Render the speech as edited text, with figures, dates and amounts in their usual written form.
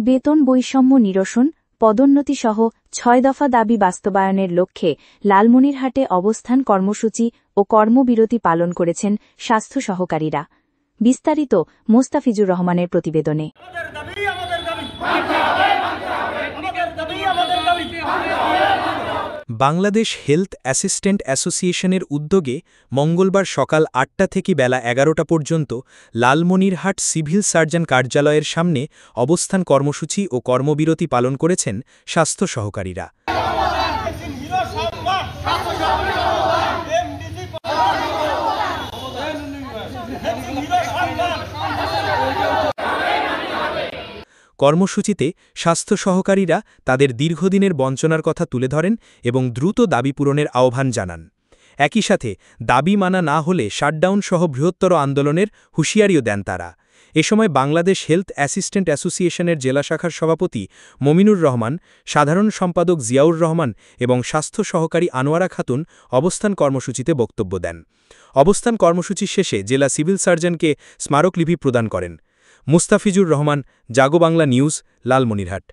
বেতন বৈষম্য নিরসন, পদোন্নতিসহ ৬ দফা দাবি বাস্তবায়নের লক্ষ্যে লালমনিরহাটে অবস্থান কর্মসূচি ও কর্মবিরতি পালন করেছেন স্বাস্থ্য সহকারীরা। বিস্তারিত মোস্তাফিজুর রহমানের প্রতিবেদনে। বাংলাদেশ হেলথ অ্যাসিস্ট্যান্ট অ্যাসোসিয়েশনের উদ্যোগে মঙ্গলবার সকাল ৮টা থেকে বেলা ১১টা পর্যন্ত লালমনিরহাট সিভিল সার্জন কার্যালয়ের সামনে অবস্থান কর্মসূচি ও কর্মবিরতি পালন করেছেন স্বাস্থ্য সহকারীরা। কর্মসূচিতে স্বাস্থ্য সহকারীরা তাদের দীর্ঘদিনের বঞ্চনার কথা তুলে ধরেন এবং দ্রুত দাবি পূরণের আহ্বান জানান। একই সাথে দাবি মানা না হলে শাটডাউন সহ বৃহত্তর আন্দোলনের হুঁশিয়ারিও দেন তারা। এ সময় বাংলাদেশ হেলথ অ্যাসিস্ট্যান্ট অ্যাসোসিয়েশনের জেলা শাখার সভাপতি মমিনুর রহমান, সাধারণ সম্পাদক জিয়াউর রহমান এবং স্বাস্থ্য সহকারী আনোয়ারা খাতুন অবস্থান কর্মসূচিতে বক্তব্য দেন। অবস্থান কর্মসূচি শেষে জেলা সিভিল সার্জনকে স্মারকলিপি প্রদান করেন। মুস্তাফিজুর রহমান, জাগো বাংলা নিউজ, লালমনিরহাট।